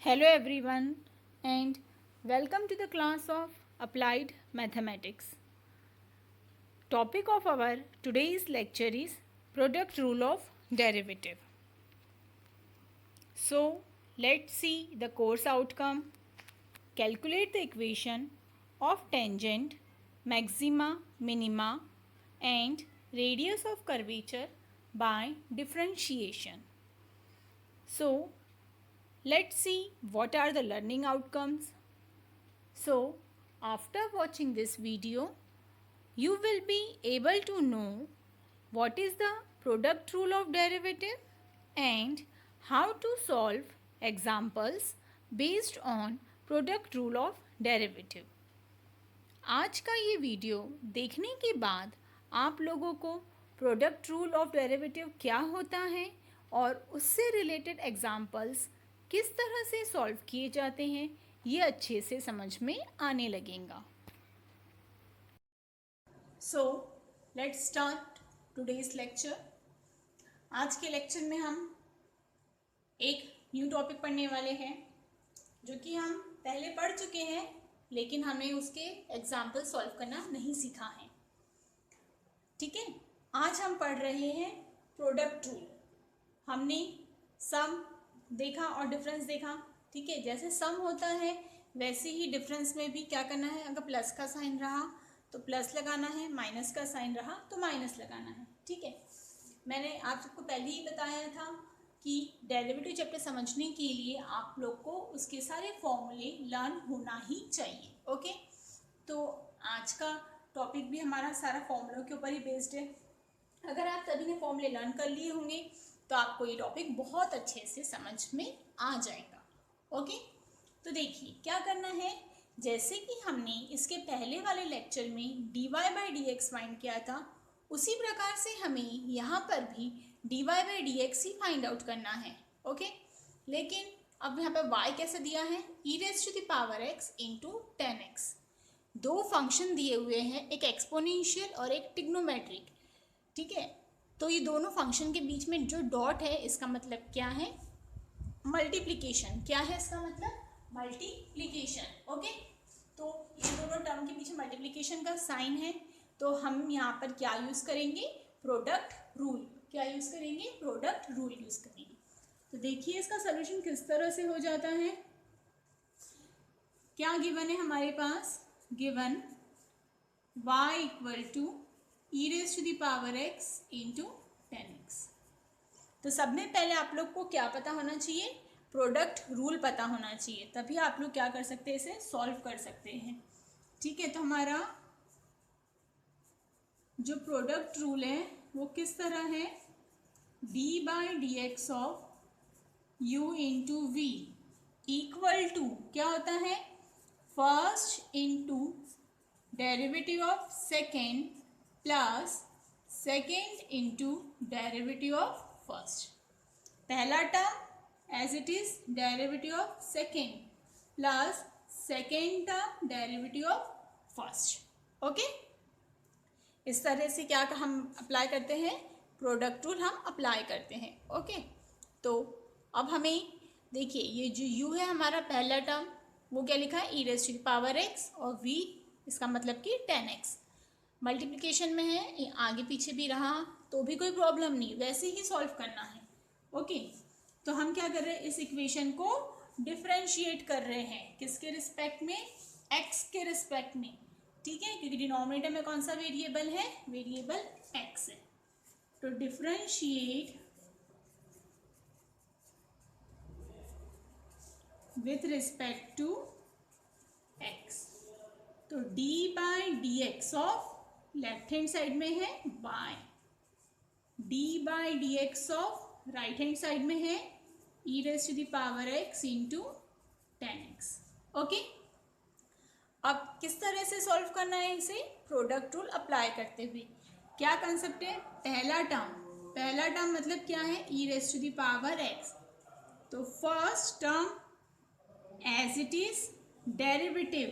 Hello everyone and welcome to the class of Applied Mathematics. Topic of our today's lecture is product rule of derivative. So let's see the course outcome. Calculate the equation of tangent, maxima, minima and radius of curvature by differentiation. So let's see what are the learning outcomes. So, after watching this video, you will be able to know what is the product rule of derivative and how to solve examples based on product rule of derivative. आज का ये video देखने के बाद आप लोगों को product rule of derivative क्या होता है और उससे रिलेटेड एग्जाम्पल्स किस तरह से सॉल्व किए जाते हैं ये अच्छे से समझ में आने लगेगा. So let's start today's lecture. आज के लेक्चर में हम एक न्यू टॉपिक पढ़ने वाले हैं जो कि हम पहले पढ़ चुके हैं लेकिन हमें उसके एग्जाम्पल सॉल्व करना नहीं सीखा है. ठीक है, आज हम पढ़ रहे हैं प्रोडक्ट रूल. हमने सम देखा और डिफरेंस देखा. ठीक है, जैसे सम होता है वैसे ही डिफरेंस में भी क्या करना है. अगर प्लस का साइन रहा तो प्लस लगाना है, माइनस का साइन रहा तो माइनस लगाना है. ठीक है, मैंने आप सबको पहले ही बताया था कि डेरिवेटिव चैप्टर समझने के लिए आप लोग को उसके सारे फॉर्मूले लर्न होना ही चाहिए. ओके, तो आज का टॉपिक भी हमारा सारा फॉर्मूलों के ऊपर ही बेस्ड है. अगर आप सभी ने फॉर्मूले लर्न कर लिए होंगे तो आपको ये टॉपिक बहुत अच्छे से समझ में आ जाएगा. ओके, तो देखिए क्या करना है. जैसे कि हमने इसके पहले वाले लेक्चर में dy by d x find किया था उसी प्रकार से हमें यहाँ पर भी dy by d x he find out करना है. ओके, लेकिन अब यहाँ पर y कैसे दिया है, e raise to the power x into 10x. दो फंक्शन दिए हुए हैं, एक एक्सपोनेंशियल और एक ट्रिग्नोमेट्रिक. ठीक है, तो ये दोनों फंक्शन के बीच में जो डॉट है इसका मतलब क्या है, मल्टीप्लिकेशन. क्या है इसका मतलब, मल्टीप्लिकेशन. ओके, तो ये दोनों टर्म के पीछे मल्टीप्लिकेशन का साइन है तो हम यहाँ पर क्या यूज़ करेंगे, प्रोडक्ट रूल. क्या यूज़ करेंगे, प्रोडक्ट रूल यूज़ करेंगे. तो देखिए इसका सोल्यूशन किस तरह से हो जाता है. क्या गिवन है हमारे पास, given y equal to e raise to the power x into 10x. तो सब में पहले आप लोग को क्या पता होना चाहिए, प्रोडक्ट रूल पता होना चाहिए, तभी आप लोग क्या कर सकते हैं, इसे सॉल्व कर सकते हैं. ठीक है, तो हमारा जो प्रोडक्ट रूल है वो किस तरह है, d by d x of u into v equal to क्या होता है, first into derivative of second plus second into derivative of first. पहला term as it is derivative of second plus second term derivative of first. Okay, इस तरह से क्या हम apply करते हैं, प्रोडक्ट रूल हम अप्लाई करते हैं. ओके, तो अब हमें देखिए ये जो u है हमारा पहला टर्म वो क्या लिखा है, e raise to the power x और v इसका मतलब कि 10x. मल्टीप्लिकेशन में है, ये आगे पीछे भी रहा तो भी कोई प्रॉब्लम नहीं, वैसे ही सॉल्व करना है. ओके, तो हम क्या कर रहे हैं, इस इक्वेशन को डिफरेंशिएट कर रहे हैं. किसके रिस्पेक्ट में, x के रिस्पेक्ट में. ठीक है, क्योंकि डिनोमिनेटर में कौन सा वेरिएबल है, वेरिएबल x है. तो differentiate with respect to x. तो d by d x of left hand side में है y, d by d x of right hand side में है e raise to the power x into 10x. Okay, अब किस तरह से solve करना है इसे, प्रोडक्ट रूल अप्लाई करते हुए. क्या कंसेप्ट है, पहला टर्म मतलब क्या है, e raise to the power x. तो first term as it is derivative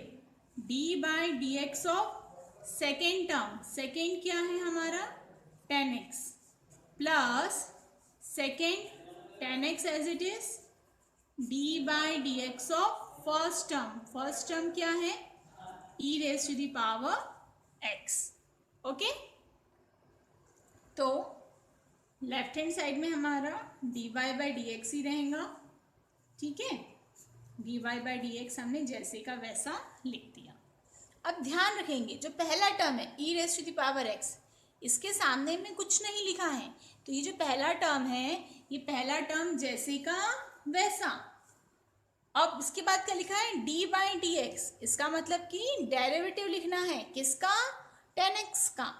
d by d x of second term, second क्या है हमारा 10x plus second 10x as it is d by d x of first term. First term क्या है? E raise to the power x. Okay, तो left hand side में हमारा d y by d x ही रहेगा। ठीक है, d y by d x हमने जैसे का वैसा लिख दिया। अब ध्यान रखेंगे जो पहला टर्म है e raise to the power x, इसके सामने में कुछ नहीं लिखा है, तो ये जो पहला टर्म है ये पहला टर्म जैसे का वैसा। अब इसके बाद क्या लिखा है? डी बाई डी एक्स, इसका मतलब कि डेरिवेटिव लिखना है किसका? टेन एक्स का।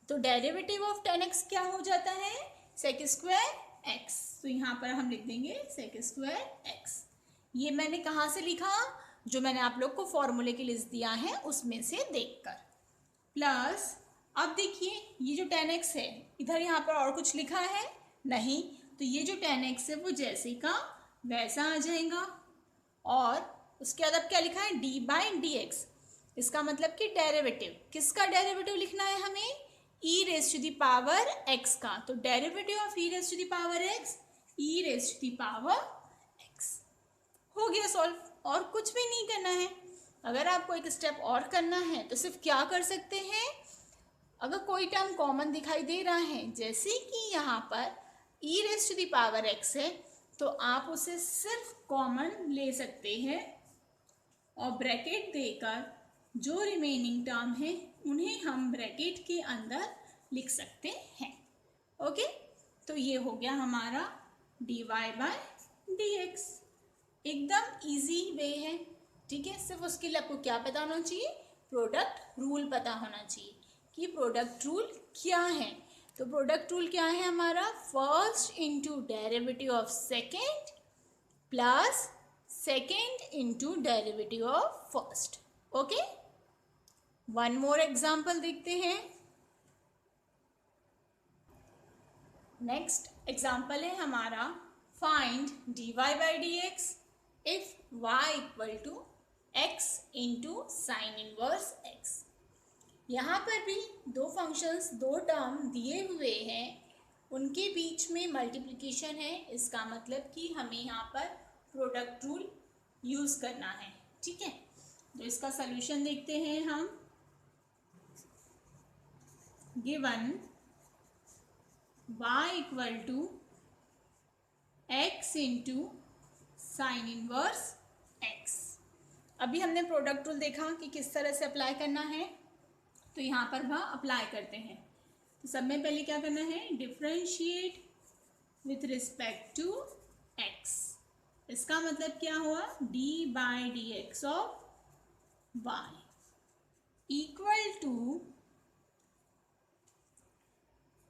तो डेरिवेटिव ऑफ टेन एक्स क्या हो जाता है? Sec square x. तो यहाँ पर हम लिख देंगे सेक स्क्वायर एक्स। ये मैंने कहाँ से लिखा? जो मैंने आप लोग को फॉर्मूले की लिस्ट दिया है उसमें से देखकर। प्लस अब देखिए ये जो टेन एक्स है, इधर यहाँ पर और कुछ लिखा है नहीं, तो ये जो टेन एक्स है वो जैसे का वैसा आ जाएगा। और उसके बाद अब क्या लिखा है? डी बाई डी एक्स, इसका मतलब कि डेरिवेटिव, किसका डेरिवेटिव लिखना है हमें? E raise to the power x का। तो derivative of e raise to the power x, e raise to the power x. हो गया सॉल्व, और कुछ भी नहीं करना है। अगर आपको एक स्टेप और करना है तो सिर्फ क्या कर सकते हैं? अगर कोई टर्म कॉमन दिखाई दे रहा है, जैसे कि यहाँ पर e raise to the power x है, तो आप उसे सिर्फ कॉमन ले सकते हैं और ब्रैकेट देकर जो रिमेनिंग टर्म है उन्हें हम ब्रैकेट के अंदर लिख सकते हैं। ओके, तो ये हो गया हमारा d y by d x. एकदम इजी वे है। ठीक है, सिर्फ उसके लिए आपको क्या पता होना चाहिए? प्रोडक्ट रूल पता होना चाहिए कि प्रोडक्ट रूल क्या है। तो प्रोडक्ट रूल क्या है हमारा? First into derivative of second plus second into derivative of first. Okay, one more example देखते हैं। नेक्स्ट एग्जाम्पल है हमारा find d y by d x if y equal to x into sine inverse x. यहाँ पर भी दो functions, दो term दिए हुए हैं, उनके बीच में मल्टीप्लिकेशन है। इसका मतलब कि हमें यहाँ पर प्रोडक्ट रूल यूज़ करना है। ठीक है, तो इसका सलूशन देखते हैं हम। Given y equal to x into sine inverse x. अभी हमने प्रोडक्ट रूल देखा कि किस तरह से अप्लाई करना है, तो यहाँ पर वह अप्लाई करते हैं। तो सब में पहले क्या करना है? Differentiate with respect to x. इसका मतलब क्या हुआ? D by d x of y equal to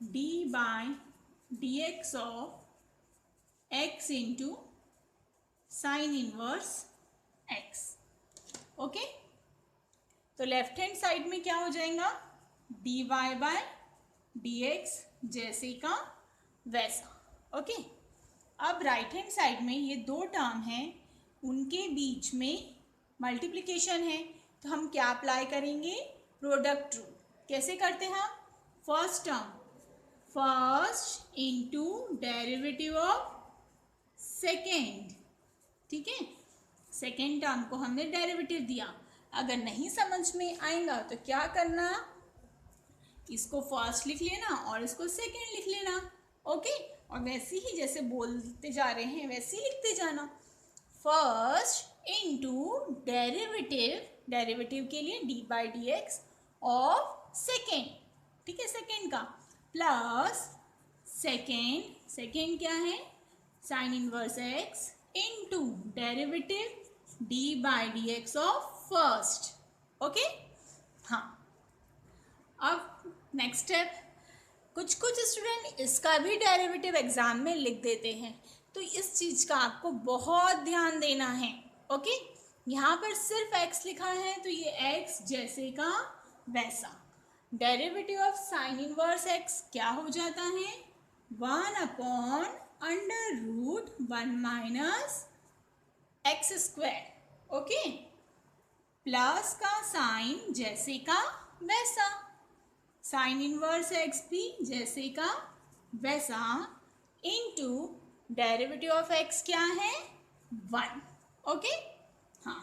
d by d x of x into sine inverse x. Okay, तो लेफ्ट हैंड साइड में क्या हो जाएगा? D y by d x जैसे का वैसा। ओके, अब राइट हैंड साइड में ये दो टर्म हैं, उनके बीच में मल्टीप्लिकेशन है, तो हम क्या अप्लाई करेंगे? Product rule. कैसे करते हैं हम? First term first into derivative of second. ठीक है, सेकेंड टर्म को हमने डेरिवेटिव दिया। अगर नहीं समझ में आएगा तो क्या करना? इसको फर्स्ट लिख लेना और इसको सेकेंड लिख लेना। ओके, और वैसे ही जैसे बोलते जा रहे हैं वैसे ही लिखते जाना। फर्स्ट इंटू डेरिवेटिव, डेरिवेटिव के लिए D by d x of second. ठीक है, सेकेंड का प्लस सेकेंड, सेकेंड क्या है? Sign inverse x into derivative D by d x of first. Okay, हाँ। अब नेक्स्ट स्टेप, कुछ कुछ स्टूडेंट इसका भी डेरिवेटिव एग्जाम में लिख देते हैं, तो इस चीज़ का आपको बहुत ध्यान देना है। ओके, यहाँ पर सिर्फ x लिखा है तो ये x जैसे का वैसा। Derivative of sine inverse x क्या हो जाता है? 1/√1 minus x square. Okay, plus का साइन जैसे का वैसा, साइन इनवर्स एक्स भी जैसे का वैसा, इनटू डेरिवेटिव ऑफ एक्स क्या है? 1। ओके, हाँ,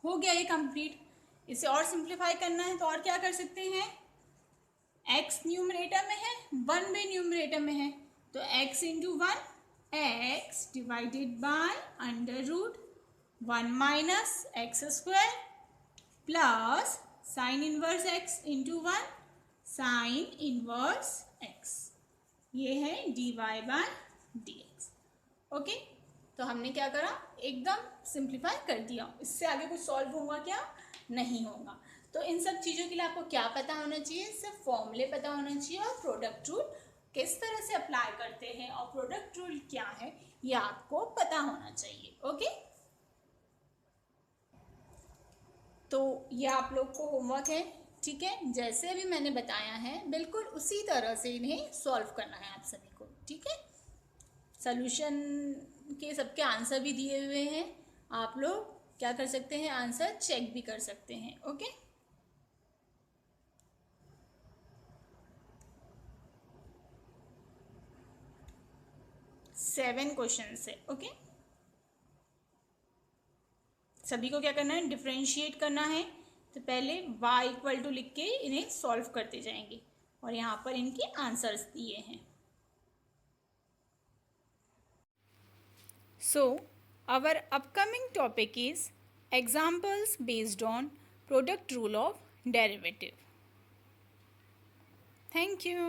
हो गया ये कंप्लीट। इसे और सिंप्लीफाई करना है तो और क्या कर सकते हैं, x न्यूमरेटर में है, 1 भी न्यूमरेटर में है, तो x into 1, x divided by under root 1 minus x square plus sine inverse x into 1 sine inverse x, ये है dy बाय dx। ओके, तो हमने क्या करा, एकदम सिंप्लीफाई कर दिया। इससे आगे कुछ सॉल्व होगा क्या, नहीं होगा। तो इन सब चीज़ों के लिए आपको क्या पता होना चाहिए, सिर्फ फॉर्मूले पता होना चाहिए और प्रोडक्ट रूल किस तरह से अप्लाई करते हैं और प्रोडक्ट रूल क्या है ये आपको पता होना चाहिए। ओके, तो ये आप लोग को होमवर्क है, ठीक है। जैसे अभी मैंने बताया है बिल्कुल उसी तरह से इन्हें सॉल्व करना है आप सभी को, ठीक है। सॉल्यूशन के सबके आंसर भी दिए हुए हैं, आप लोग क्या कर सकते हैं, आंसर चेक भी कर सकते हैं। ओके, 7 क्वेश्चन है। ओके, सभी को क्या करना है, डिफरेंशिएट करना है। तो पहले y इक्वल टू लिख के इन्हें सॉल्व करते जाएंगे और यहाँ पर इनके आंसर्स दिए हैं। So, our upcoming topic is examples based on product rule of derivative. Thank you.